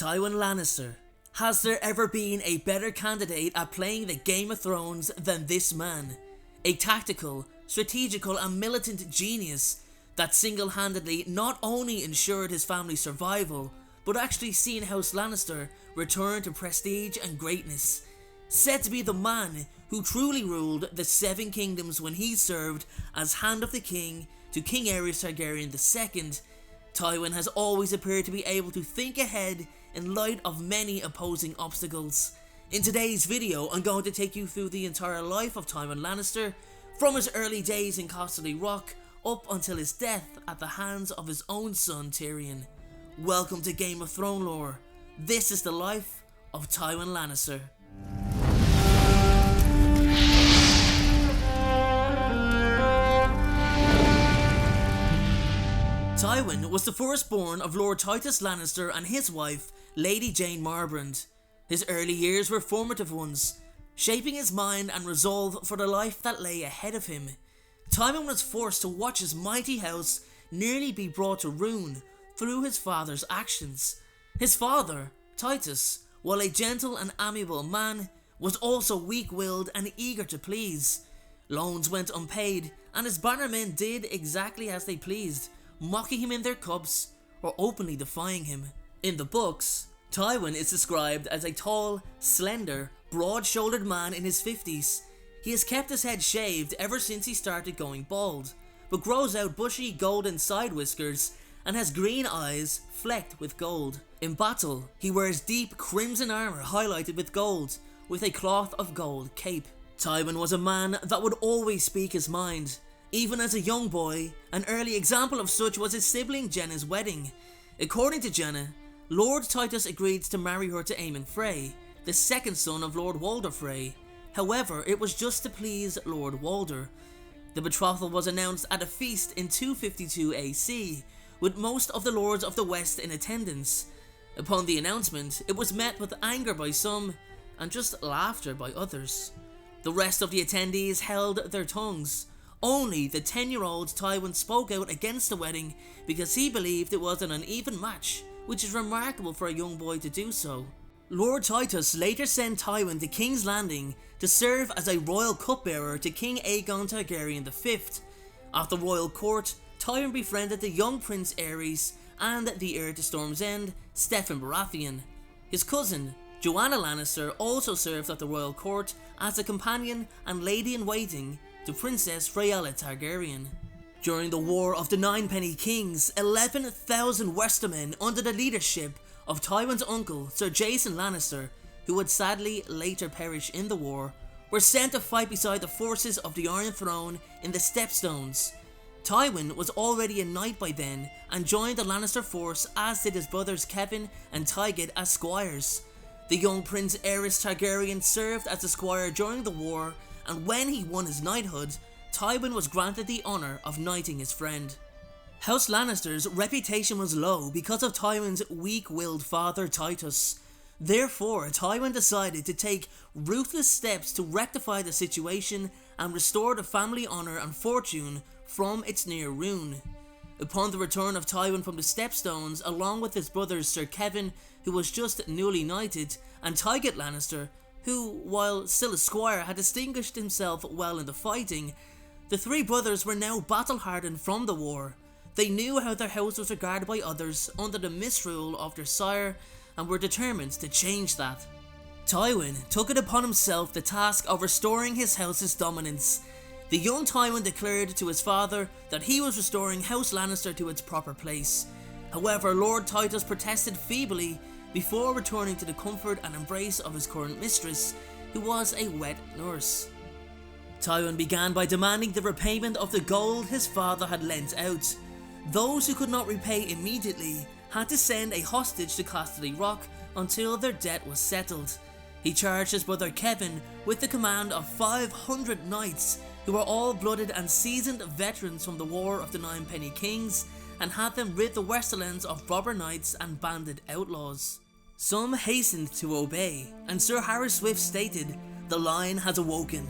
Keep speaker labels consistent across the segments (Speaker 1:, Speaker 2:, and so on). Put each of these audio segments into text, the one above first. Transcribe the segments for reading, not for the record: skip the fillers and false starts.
Speaker 1: Tywin Lannister. Has there ever been a better candidate at playing the Game of Thrones than this man? A tactical, strategical and militant genius that single-handedly not only ensured his family's survival, but actually seen House Lannister return to prestige and greatness. Said to be the man who truly ruled the Seven Kingdoms when he served as Hand of the King to King Aerys Targaryen II, Tywin has always appeared to be able to think ahead in light of many opposing obstacles. In today's video, I'm going to take you through the entire life of Tywin Lannister, from his early days in Casterly Rock up until his death at the hands of his own son Tyrion. Welcome to Game of Thronelore. This is the life of Tywin Lannister. Tywin was the firstborn of Lord Titus Lannister and his wife, Lady Jane Marbrand. His early years were formative ones, shaping his mind and resolve for the life that lay ahead of him. Tywin was forced to watch his mighty house nearly be brought to ruin through his father's actions. His father, Titus, while a gentle and amiable man, was also weak-willed and eager to please. Loans went unpaid, and his bannermen did exactly as they pleased, mocking him in their cups or openly defying him. In the books, Tywin is described as a tall, slender, broad-shouldered man in his 50s. He has kept his head shaved ever since he started going bald, but grows out bushy golden side whiskers and has green eyes flecked with gold. In battle, he wears deep crimson armour highlighted with gold, with a cloth of gold cape. Tywin was a man that would always speak his mind. Even as a young boy, an early example of such was his sibling Jenna's wedding. According to Jenna, Lord Titus agreed to marry her to Aemon Frey, the second son of Lord Walder Frey. However, it was just to please Lord Walder. The betrothal was announced at a feast in 252 AC, with most of the lords of the West in attendance. Upon the announcement, it was met with anger by some, and just laughter by others. The rest of the attendees held their tongues. Only the 10-year-old Tywin spoke out against the wedding because he believed it was an uneven match, which is remarkable for a young boy to do so. Lord Titus later sent Tywin to King's Landing to serve as a royal cupbearer to King Aegon Targaryen V. At the royal court, Tywin befriended the young Prince Aerys and the heir to Storm's End, Steffon Baratheon. His cousin, Joanna Lannister, also served at the royal court as a companion and lady-in-waiting to Princess Rhaella Targaryen. During the War of the Ninepenny Kings, 11,000 Westermen under the leadership of Tywin's uncle, Sir Jason Lannister, who would sadly later perish in the war, were sent to fight beside the forces of the Iron Throne in the Stepstones. Tywin was already a knight by then and joined the Lannister force, as did his brothers Kevan and Tygett as squires. The young Prince Aerys Targaryen served as a squire during the war, and when he won his knighthood, Tywin was granted the honour of knighting his friend. House Lannister's reputation was low because of Tywin's weak-willed father Titus. Therefore, Tywin decided to take ruthless steps to rectify the situation and restore the family honour and fortune from its near ruin. Upon the return of Tywin from the Stepstones, along with his brothers Sir Kevan, who was just newly knighted, and Tygett Lannister, who, while still a squire, had distinguished himself well in the fighting, the three brothers were now battle-hardened from the war. They knew how their house was regarded by others under the misrule of their sire, and were determined to change that. Tywin took it upon himself the task of restoring his house's dominance. The young Tywin declared to his father that he was restoring House Lannister to its proper place. However, Lord Titus protested feebly before returning to the comfort and embrace of his current mistress, who was a wet nurse. Tywin began by demanding the repayment of the gold his father had lent out. Those who could not repay immediately had to send a hostage to Casterly Rock until their debt was settled. He charged his brother Kevan with the command of 500 knights who were all blooded and seasoned veterans from the War of the Ninepenny Kings, and had them rid the Westerlands of robber knights and bandit outlaws. Some hastened to obey, and Sir Harys Swift stated, "The line has awoken."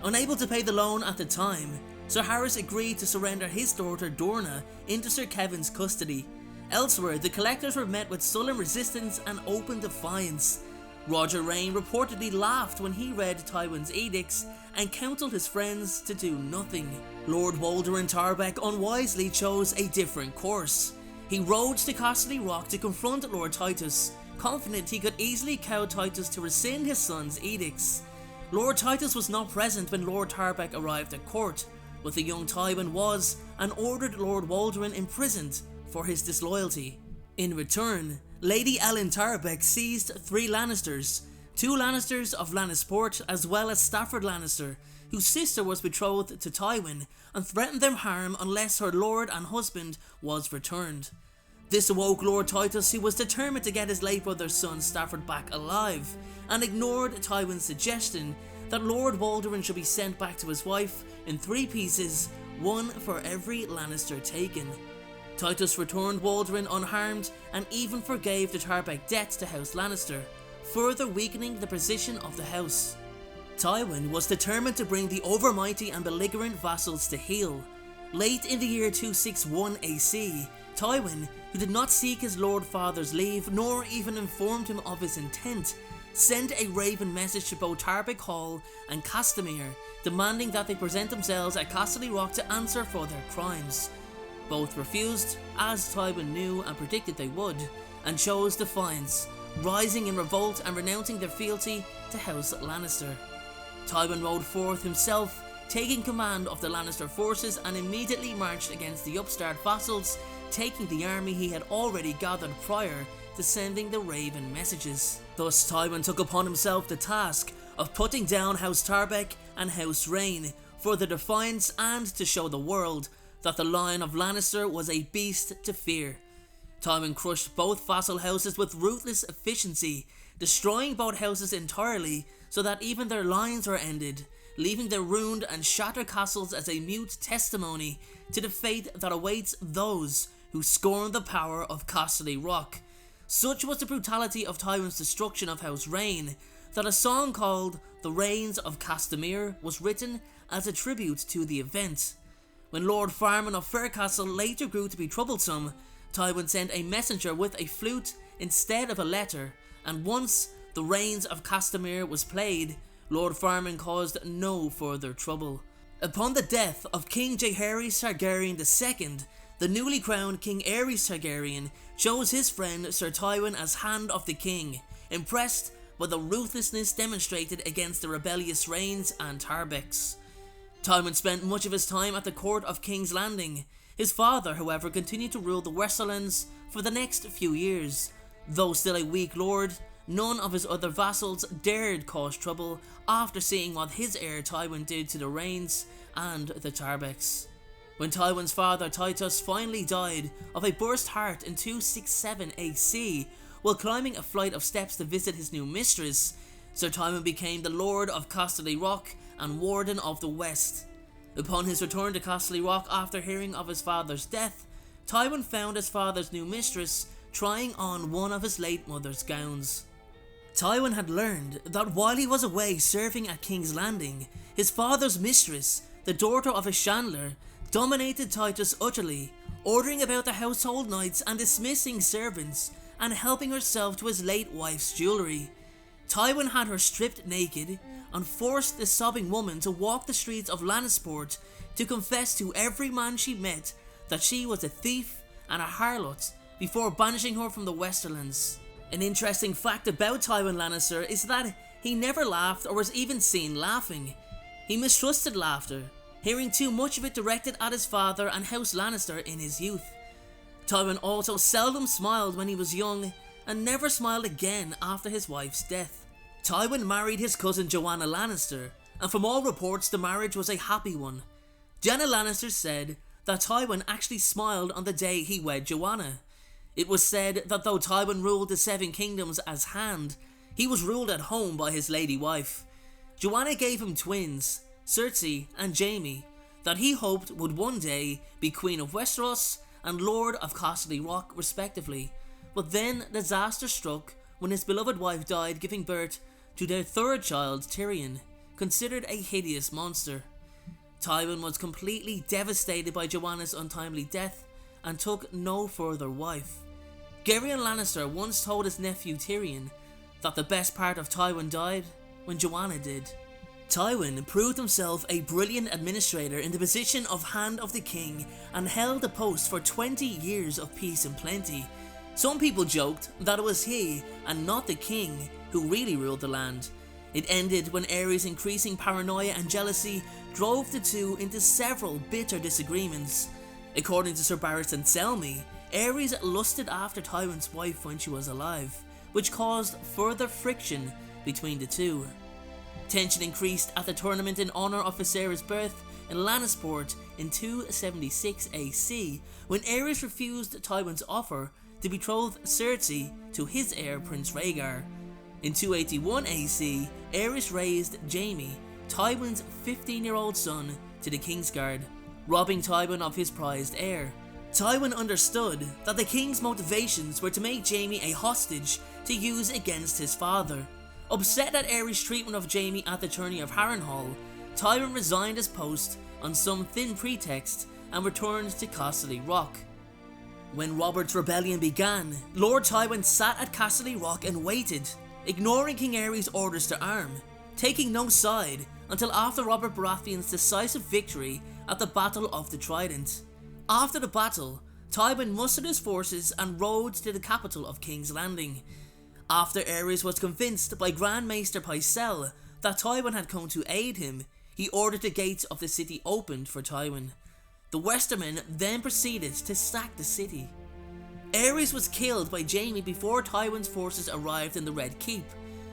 Speaker 1: Unable to pay the loan at the time, Sir Harys agreed to surrender his daughter Dorna into Sir Kevan's custody. Elsewhere, the collectors were met with sullen resistance and open defiance. Roger Rayne reportedly laughed when he read Tywin's edicts and counselled his friends to do nothing. Lord Walder Tarbeck unwisely chose a different course. He rode to Casterly Rock to confront Lord Titus, confident he could easily cow Titus to rescind his son's edicts. Lord Titus was not present when Lord Tarbeck arrived at court, but the young Tywin was, and ordered Lord Walderin imprisoned for his disloyalty. In return, Lady Ellen Tarbeck seized 3 Lannisters, 2 Lannisters of Lannisport as well as Stafford Lannister, whose sister was betrothed to Tywin, and threatened them harm unless her lord and husband was returned. This awoke Lord Titus, who was determined to get his late brother's son Stafford back alive, and ignored Tywin's suggestion that Lord Walderin should be sent back to his wife in 3 pieces, 1 for every Lannister taken. Titus returned Walderin unharmed and even forgave the Tarbeck debt to House Lannister, further weakening the position of the house. Tywin was determined to bring the overmighty and belligerent vassals to heel. Late in the year 261 AC, Tywin, who did not seek his lord father's leave nor even informed him of his intent, sent a raven message to both Tarbeck Hall and Castamere, demanding that they present themselves at Casterly Rock to answer for their crimes. Both refused, as Tywin knew and predicted they would, and chose defiance, rising in revolt and renouncing their fealty to House Lannister. Tywin rode forth himself, taking command of the Lannister forces, and immediately marched against the upstart vassals, taking the army he had already gathered prior to sending the raven messages. Thus Tywin took upon himself the task of putting down House Tarbeck and House Rayne for their defiance and to show the world that the line of Lannister was a beast to fear. Tywin crushed both vassal houses with ruthless efficiency, destroying both houses entirely so that even their lines were ended, leaving their ruined and shattered castles as a mute testimony to the fate that awaits those who scorn the power of Casterly Rock. Such was the brutality of Tywin's destruction of House Rayne that a song called The Rains of Castamere was written as a tribute to the event. When Lord Farman of Faircastle later grew to be troublesome, Tywin sent a messenger with a flute instead of a letter, and once The Rains of Castamere was played, Lord Farman caused no further trouble. Upon the death of King Aerys Targaryen II, the newly crowned King Aerys Targaryen chose his friend Sir Tywin as Hand of the King, impressed by the ruthlessness demonstrated against the rebellious Raynes and Tarbecks. Tywin spent much of his time at the court of King's Landing. His father, however, continued to rule the Westerlands for the next few years. Though still a weak lord, none of his other vassals dared cause trouble after seeing what his heir Tywin did to the Raynes and the Tarbecks. When Tywin's father Titus finally died of a burst heart in 267 AC, while climbing a flight of steps to visit his new mistress, Sir Tywin became the Lord of Casterly Rock and Warden of the West. Upon his return to Casterly Rock after hearing of his father's death, Tywin found his father's new mistress trying on one of his late mother's gowns. Tywin had learned that while he was away serving at King's Landing, his father's mistress, the daughter of a chandler, dominated Titus utterly, ordering about the household knights and dismissing servants, and helping herself to his late wife's jewellery. Tywin had her stripped naked and forced the sobbing woman to walk the streets of Lannisport to confess to every man she met that she was a thief and a harlot before banishing her from the Westerlands. An interesting fact about Tywin Lannister is that he never laughed or was even seen laughing. He mistrusted laughter, hearing too much of it directed at his father and House Lannister in his youth. Tywin also seldom smiled when he was young and never smiled again after his wife's death. Tywin married his cousin Joanna Lannister, and from all reports the marriage was a happy one. Joanna Lannister said that Tywin actually smiled on the day he wed Joanna. It was said that though Tywin ruled the Seven Kingdoms as Hand, he was ruled at home by his lady wife. Joanna gave him twins, Cersei and Jaime, that he hoped would one day be Queen of Westeros and Lord of Casterly Rock respectively, but then disaster struck when his beloved wife died, giving birth to their third child, Tyrion, considered a hideous monster. Tywin was completely devastated by Joanna's untimely death and took no further wife. Targaryen Lannister once told his nephew Tyrion that the best part of Tywin died when Joanna did. Tywin proved himself a brilliant administrator in the position of Hand of the King and held the post for 20 years of peace and plenty. Some people joked that it was he and not the king who really ruled the land. It ended when Aerys' increasing paranoia and jealousy drove the two into several bitter disagreements. According to Sir Barristan Selmy, Aerys lusted after Tywin's wife when she was alive, which caused further friction between the two. Tension increased at the tournament in honour of Viserys' birth in Lannisport in 276 AC, when Aerys refused Tywin's offer to betroth Cersei to his heir Prince Rhaegar. In 281 AC, Aerys raised Jaime, Tywin's 15-year-old son, to the Kingsguard, robbing Tywin of his prized heir. Tywin understood that the king's motivations were to make Jaime a hostage to use against his father. Upset at Aerys' treatment of Jaime at the tourney of Harrenhal, Tywin resigned his post on some thin pretext and returned to Casterly Rock. When Robert's rebellion began, Lord Tywin sat at Casterly Rock and waited, ignoring King Aerys' orders to arm, taking no side until after Robert Baratheon's decisive victory at the Battle of the Trident. After the battle, Tywin mustered his forces and rode to the capital of King's Landing. After Aerys was convinced by Grand Maester Pycelle that Tywin had come to aid him, he ordered the gates of the city opened for Tywin. The Westermen then proceeded to sack the city. Aerys was killed by Jaime before Tywin's forces arrived in the Red Keep,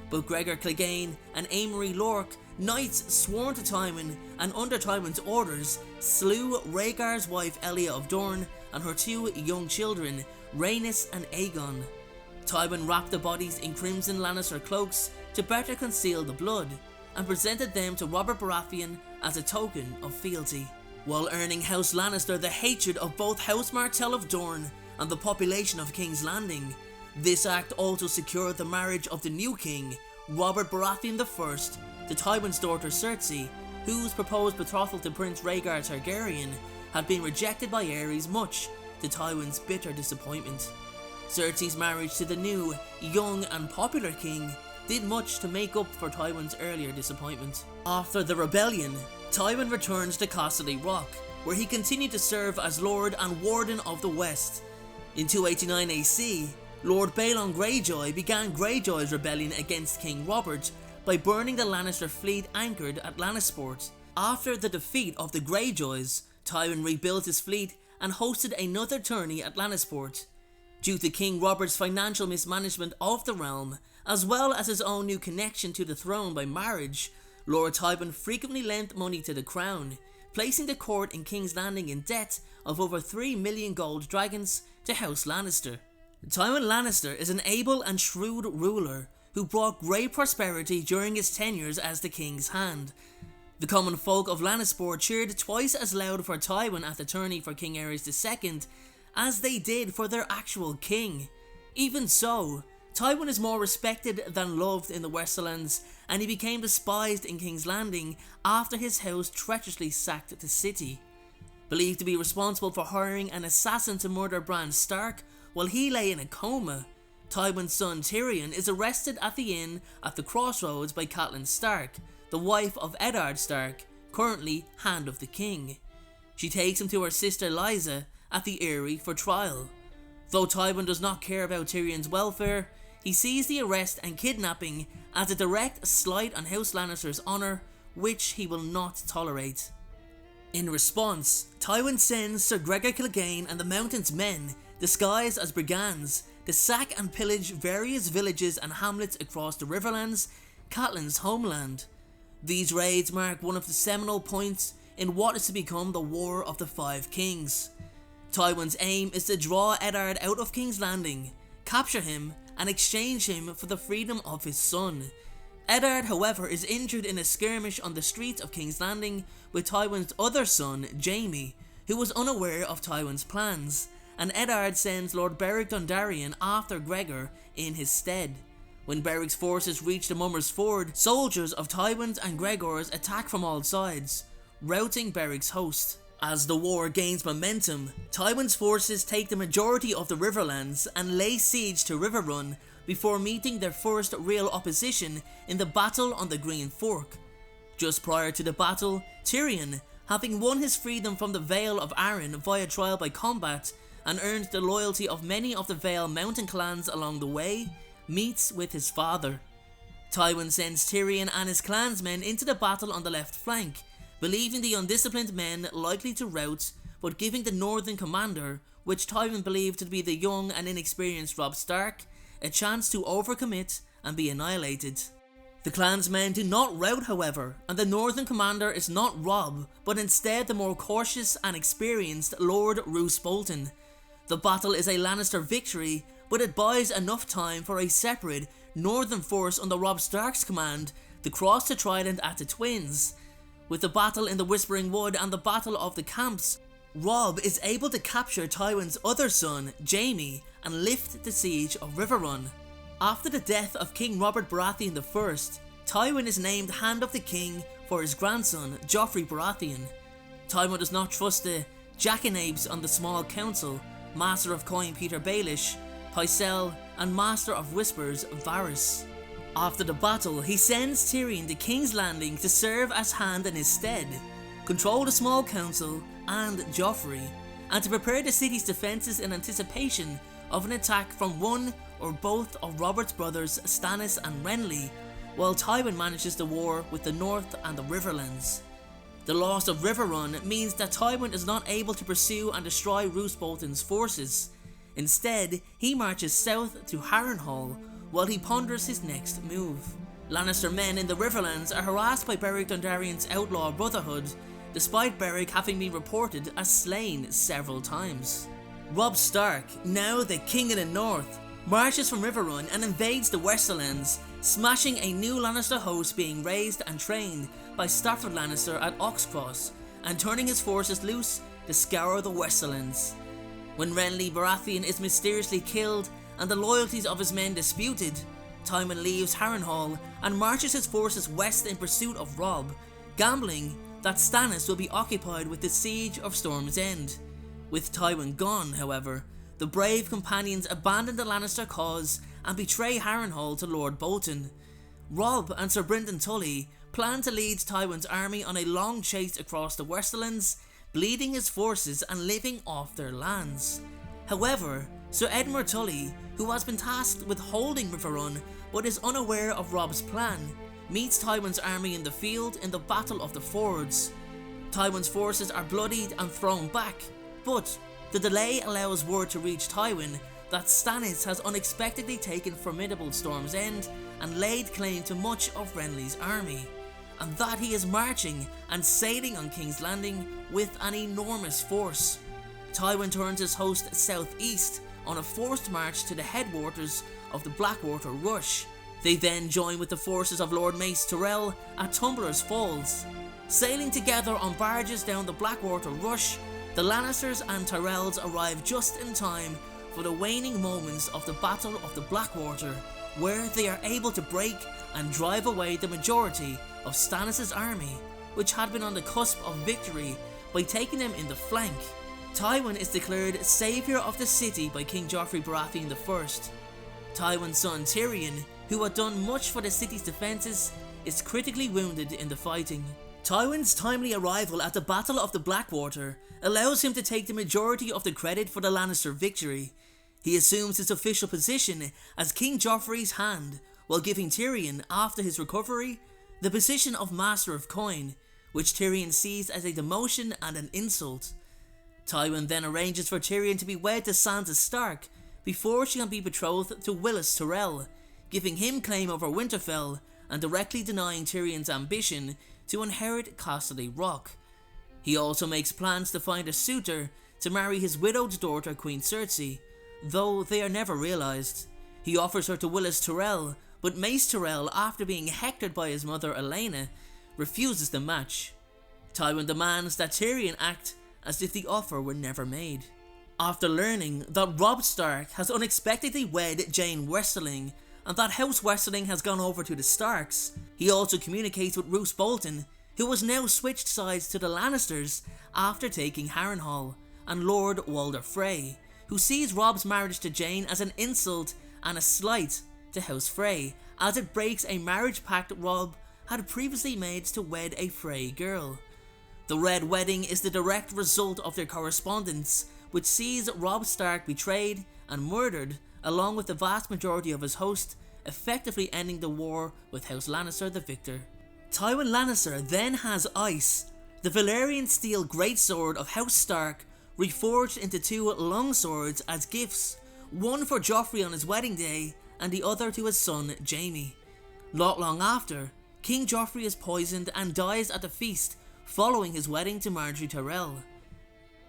Speaker 1: but Gregor Clegane and Amory Lorch, knights sworn to Tywin and under Tywin's orders, slew Rhaegar's wife Elia of Dorne and her two young children, Rhaenys and Aegon. Tywin wrapped the bodies in crimson Lannister cloaks to better conceal the blood, and presented them to Robert Baratheon as a token of fealty, while earning House Lannister the hatred of both House Martell of Dorne and the population of King's Landing. This act also secured the marriage of the new king, Robert Baratheon I, to Tywin's daughter Cersei, whose proposed betrothal to Prince Rhaegar Targaryen had been rejected by Aerys, much to Tywin's bitter disappointment. Cersei's marriage to the new, young and popular king did much to make up for Tywin's earlier disappointment. After the rebellion, Tywin returned to Casterly Rock, where he continued to serve as Lord and Warden of the West. In 289 AC, Lord Balon Greyjoy began Greyjoy's rebellion against King Robert by burning the Lannister fleet anchored at Lannisport. After the defeat of the Greyjoys, Tywin rebuilt his fleet and hosted another tourney at Lannisport. Due to King Robert's financial mismanagement of the realm, as well as his own new connection to the throne by marriage, Lord Tywin frequently lent money to the crown, placing the court in King's Landing in debt of over 3 million gold dragons to House Lannister. Tywin Lannister is an able and shrewd ruler who brought great prosperity during his tenures as the King's Hand. The common folk of Lannisport cheered twice as loud for Tywin at the tourney for King Aerys II as they did for their actual king. Even so, Tywin is more respected than loved in the Westerlands, and he became despised in King's Landing after his house treacherously sacked the city. Believed to be responsible for hiring an assassin to murder Bran Stark while he lay in a coma, Tywin's son Tyrion is arrested at the inn at the Crossroads by Catelyn Stark, the wife of Eddard Stark, currently Hand of the King. She takes him to her sister Lysa at the Eyrie for trial. Though Tywin does not care about Tyrion's welfare, he sees the arrest and kidnapping as a direct slight on House Lannister's honour, which he will not tolerate. In response, Tywin sends Sir Gregor Clegane and the Mountain's men, disguised as brigands, to sack and pillage various villages and hamlets across the Riverlands, Catelyn's homeland. These raids mark one of the seminal points in what is to become the War of the Five Kings. Tywin's aim is to draw Eddard out of King's Landing, capture him, and exchange him for the freedom of his son. Eddard, however, is injured in a skirmish on the streets of King's Landing with Tywin's other son, Jaime, who was unaware of Tywin's plans, and Eddard sends Lord Beric Dondarrion after Gregor in his stead. When Beric's forces reach the Mummers Ford, soldiers of Tywin's and Gregor's attack from all sides, routing Beric's host. As the war gains momentum, Tywin's forces take the majority of the Riverlands and lay siege to Riverrun before meeting their first real opposition in the battle on the Green Fork. Just prior to the battle, Tyrion, having won his freedom from the Vale of Arryn via trial by combat and earned the loyalty of many of the Vale mountain clans along the way, meets with his father. Tywin sends Tyrion and his clansmen into the battle on the left flank, believing the undisciplined men likely to rout, but giving the northern commander, which Tywin believed to be the young and inexperienced Robb Stark, a chance to overcommit and be annihilated. The clansmen do not rout, however, and the northern commander is not Robb, but instead the more cautious and experienced Lord Roose Bolton. The battle is a Lannister victory, but it buys enough time for a separate northern force under Robb Stark's command to cross the Trident at the Twins. With the battle in the Whispering Wood and the Battle of the Camps, Robb is able to capture Tywin's other son, Jaime, and lift the siege of Riverrun. After the death of King Robert Baratheon I, Tywin is named Hand of the King for his grandson, Joffrey Baratheon. Tywin does not trust the jackanapes on the Small Council, Master of Coin Peter Baelish, Pycelle, and Master of Whispers Varys. After the battle, he sends Tyrion to King's Landing to serve as Hand in his stead, control the Small Council and Joffrey, and to prepare the city's defences in anticipation of an attack from one or both of Robert's brothers Stannis and Renly, while Tywin manages the war with the North and the Riverlands. The loss of Riverrun means that Tywin is not able to pursue and destroy Roose Bolton's forces. Instead, he marches south to Harrenhal while he ponders his next move. Lannister men in the Riverlands are harassed by Beric Dondarrion's outlaw brotherhood, despite Beric having been reported as slain several times. Robb Stark, now the King of the North, marches from Riverrun and invades the Westerlands, smashing a new Lannister host being raised and trained by Stafford Lannister at Oxcross, and turning his forces loose to scour the Westerlands. When Renly Baratheon is mysteriously killed and the loyalties of his men disputed, Tywin leaves Harrenhal and marches his forces west in pursuit of Robb, gambling that Stannis will be occupied with the siege of Storm's End. With Tywin gone, however, the brave companions abandon the Lannister cause and betray Harrenhal to Lord Bolton. Robb and Sir Brynden Tully plan to lead Tywin's army on a long chase across the Westerlands, bleeding his forces and living off their lands. However, Sir Edmure Tully, who has been tasked with holding Riverrun but is unaware of Robb's plan, meets Tywin's army in the field in the Battle of the Fords. Tywin's forces are bloodied and thrown back, but the delay allows word to reach Tywin that Stannis has unexpectedly taken formidable Storm's End and laid claim to much of Renly's army, and that he is marching and sailing on King's Landing with an enormous force. Tywin turns his host southeast on a forced march to the headwaters of the Blackwater Rush. They then join with the forces of Lord Mace Tyrell at Tumbler's Falls. Sailing together on barges down the Blackwater Rush, the Lannisters and Tyrells arrive just in time for the waning moments of the Battle of the Blackwater, where they are able to break and drive away the majority of Stannis' army, which had been on the cusp of victory, by taking them in the flank. Tywin is declared saviour of the city by King Joffrey Baratheon I. Tywin's son Tyrion, who had done much for the city's defences, is critically wounded in the fighting. Tywin's timely arrival at the Battle of the Blackwater allows him to take the majority of the credit for the Lannister victory. He assumes his official position as King Joffrey's hand, while giving Tyrion, after his recovery, the position of Master of Coin, which Tyrion sees as a demotion and an insult. Tywin then arranges for Tyrion to be wed to Sansa Stark before she can be betrothed to Willis Tyrell, giving him claim over Winterfell and directly denying Tyrion's ambition to inherit Casterly Rock. He also makes plans to find a suitor to marry his widowed daughter Queen Cersei, though they are never realised. He offers her to Willis Tyrell, but Mace Tyrell, after being hectored by his mother Elena, refuses the match. Tywin demands that Tyrion act as if the offer were never made. After learning that Robb Stark has unexpectedly wed Jane Westerling and that House Westerling has gone over to the Starks, he also communicates with Roose Bolton, who has now switched sides to the Lannisters after taking Harrenhal, and Lord Walder Frey, who sees Robb's marriage to Jane as an insult and a slight to House Frey, as it breaks a marriage pact Robb had previously made to wed a Frey girl. The Red Wedding is the direct result of their correspondence, which sees Robb Stark betrayed and murdered along with the vast majority of his host, effectively ending the war with House Lannister the victor. Tywin Lannister then has Ice, the Valyrian steel greatsword of House Stark, reforged into two long swords as gifts, one for Joffrey on his wedding day and the other to his son Jaime. Not long after, King Joffrey is poisoned and dies at the feast following his wedding to Margaery Tyrell.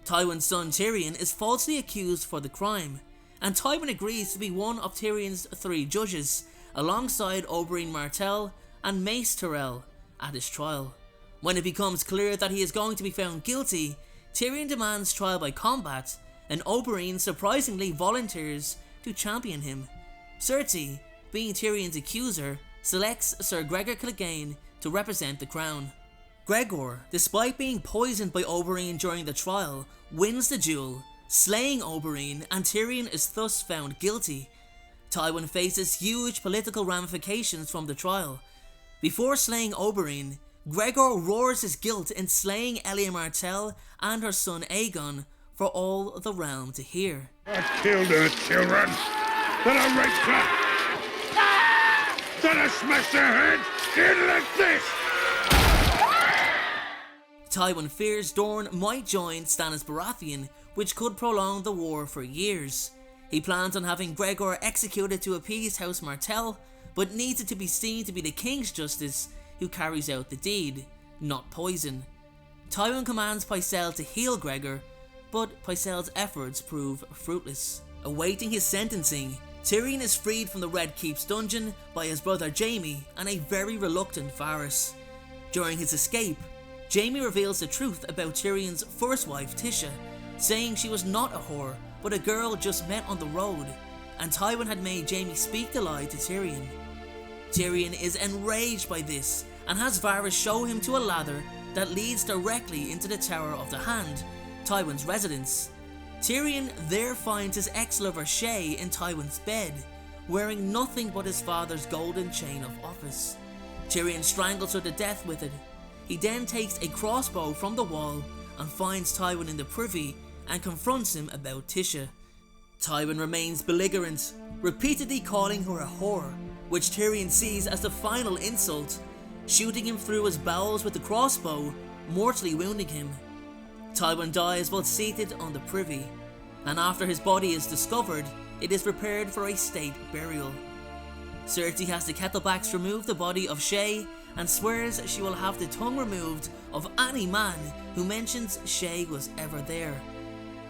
Speaker 1: Tywin's son Tyrion is falsely accused for the crime, and Tywin agrees to be one of Tyrion's 3 judges, alongside Oberyn Martell and Mace Tyrell, at his trial. When it becomes clear that he is going to be found guilty, Tyrion demands trial by combat, and Oberyn surprisingly volunteers to champion him. Cersei, being Tyrion's accuser, selects Sir Gregor Clegane to represent the crown. Gregor, despite being poisoned by Oberyn during the trial, wins the duel, slaying Oberyn, and Tyrion is thus found guilty. Tywin faces huge political ramifications from the trial. Before slaying Oberyn, Gregor roars his guilt in slaying Elia Martell and her son Aegon for all the realm to hear.
Speaker 2: I killed her children, then I raped her, then I smashed her head in like this.
Speaker 1: Tywin fears Dorne might join Stannis Baratheon, which could prolong the war for years. He plans on having Gregor executed to appease House Martell, but needs it to be seen to be the King's Justice who carries out the deed, not poison. Tywin commands Pycelle to heal Gregor, but Pycelle's efforts prove fruitless. Awaiting his sentencing, Tyrion is freed from the Red Keep's dungeon by his brother Jaime and a very reluctant Varys. During his escape, Jaime reveals the truth about Tyrion's first wife Tisha, saying she was not a whore, but a girl just met on the road, and Tywin had made Jaime speak the lie to Tyrion. Tyrion is enraged by this, and has Varys show him to a ladder that leads directly into the Tower of the Hand, Tywin's residence. Tyrion there finds his ex-lover Shae in Tywin's bed, wearing nothing but his father's golden chain of office. Tyrion strangles her to death with it. He then takes a crossbow from the wall and finds Tywin in the privy and confronts him about Tisha. Tywin remains belligerent, repeatedly calling her a whore, which Tyrion sees as the final insult, shooting him through his bowels with the crossbow, mortally wounding him. Tywin dies while seated on the privy, and after his body is discovered, it is prepared for a state burial. Cersei has the Kettlebacks remove the body of Shae and swears she will have the tongue removed of any man who mentions Shae was ever there.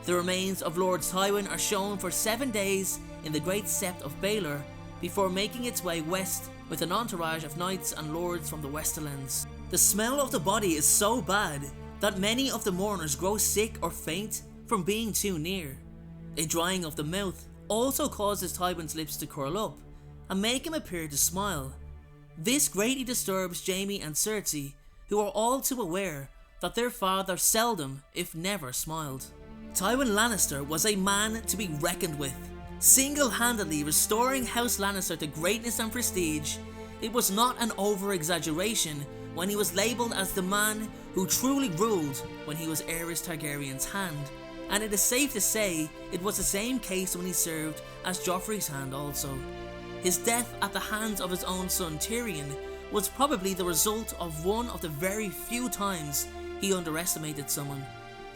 Speaker 1: The remains of Lord Tywin are shown for 7 days in the Great Sept of Baelor before making its way west with an entourage of knights and lords from the Westerlands. The smell of the body is so bad that many of the mourners grow sick or faint from being too near. A drying of the mouth also causes Tywin's lips to curl up and make him appear to smile. This greatly disturbs Jaime and Cersei, who are all too aware that their father seldom, if never, smiled. Tywin Lannister was a man to be reckoned with, single-handedly restoring House Lannister to greatness and prestige. It was not an over-exaggeration when he was labelled as the man who truly ruled when he was Aerys Targaryen's hand, and it is safe to say it was the same case when he served as Joffrey's hand also. His death at the hands of his own son Tyrion was probably the result of one of the very few times he underestimated someone.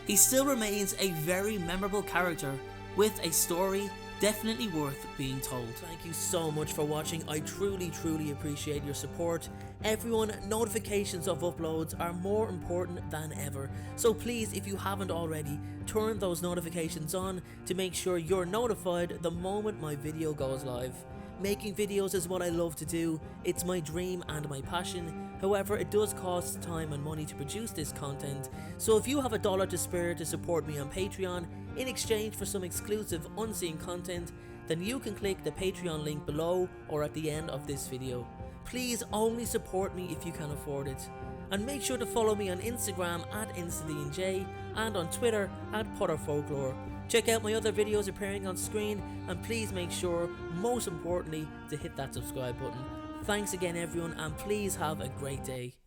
Speaker 1: He still remains a very memorable character with a story definitely worth being told. Thank you so much for watching. I truly appreciate your support. Everyone, notifications of uploads are more important than ever, so please, if you haven't already, turn those notifications on to make sure you're notified the moment my video goes live. Making videos is what I love to do, it's my dream and my passion. However, it does cost time and money to produce this content, so if you have $1 to spare to support me on Patreon in exchange for some exclusive unseen content, then you can click the Patreon link below or at the end of this video. Please only support me if you can afford it. and make sure to follow me on Instagram at InstaDNJ and on Twitter at PotterFolklore. Check out my other videos appearing on screen, and please make sure, most importantly, to hit that subscribe button. Thanks again everyone, and please have a great day.